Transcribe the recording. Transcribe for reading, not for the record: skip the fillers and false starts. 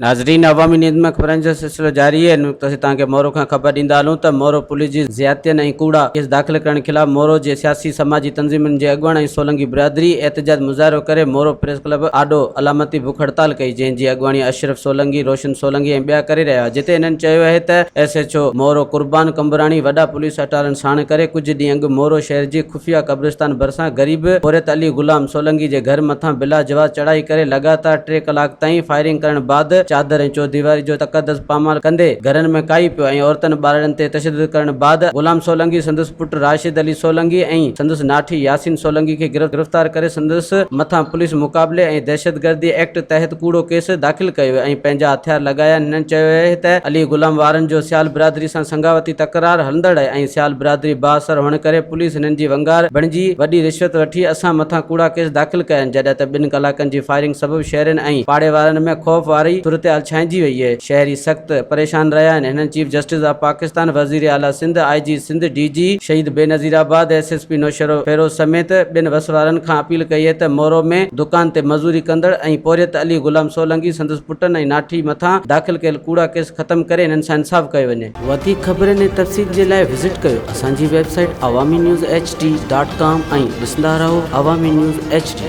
नाज़रीन, अवामी न्यूज़ में ख़बरनि जो सिलसिलो जारी है। तव्हांखे मोरो खां ख़बर ॾींदा हलूं त मोरो पुलिस जी ज़ियादतियुनि ऐं कूड़ा केस दाख़िल करण ख़िलाफ़ मोरो जे सियासी समाजी तंज़ीमुनि जे अॻुवाण ऐं सोलंकी बिरादरी एहतजाज मुज़ाहिरो करे मोरो प्रेस क्लब आॾो अलामती बुख हड़ताल कई, जंहिंजी अॻुवाणी अशरफ सोलंकी, रोशन सोलंकी ऐं ॿिया करे रहिया, जिते इन्हनि चयो आहे त SHO मोरो कुर्बान कंबराणी वॾा पुलिस अटारनि साण करे कुझु ॾींहं अॻु मोरो शहर जी खुफ़िया क़ब्रिस्तान भरिसां ग़रीब हुर्रियत अली ग़ुलाम सोलंकी जे घर मथां बिला जवाज़ चढ़ाई करे लगातार 3 कलाक ताईं फायरिंग करण बाद चादर ऐं चौदीवारी जो तक़दस पामाल कंदे घरनि में काई पियो ऐं औरतुनि ॿारनि ते तशद्दुद करण बाद ग़ुलाम सोलंकी, संदसि पुटु राशिद अली सोलंकी ऐं संदसि नाठी यासीन सोलंकी खे गिरफ़्तार करे संदसि मथां पुलिस मुक़ाबले ऐं दहशतगर्दी एक्ट तहत कूड़ो केस दाख़िल कयो ऐं पंहिंजा हथियार लॻाया। हिननि चयो आहे त अली ग़ुलाम वारनि जो सियाल बिरादरी सां संगावती तकरार हलंदड़ ऐं सियाल बिरादरी बाअसर हुअण करे पुलिस हिननि जी वंगार बणिजी वॾी रिश्वत वठी असां मथां कूड़ा केस दाख़िल कया आहिनि, जॾहिं त 2 कलाकनि जी फायरिंग सबबु शहरनि ऐं पाड़े वारनि में ख़ौफ़ वारी सूरतहाल छांइजी वई आहे। शहरी सख़्त परेशान रहिया आहिनि। हिननि चीफ जस्टिस ऑफ पाकिस्तान, वज़ीर आला सिंध, IG सिंध, DG शहीद बेनज़ीराबाद, SSP नौशरो फेरोज़ समेत ॿियनि वसवारनि खां अपील कई आहे त मोरो में दुकान ते मज़ूरी कंदड़ ऐं पोरियत अली ग़ुलाम सोलंकी, संदसि पुटनि ऐं नाठी मथां दाख़िल कयल कूड़ा केस ख़तमु करे हिननि सां इंसाफ़ कयो वञे। वधीक ख़बरनि ऐं तफ़सील जे लाइ विज़िट कयो असांजी वेबसाइट awamiNewsHD.com ऐं ॾिसंदा रहो अवामी न्यूज़ HD।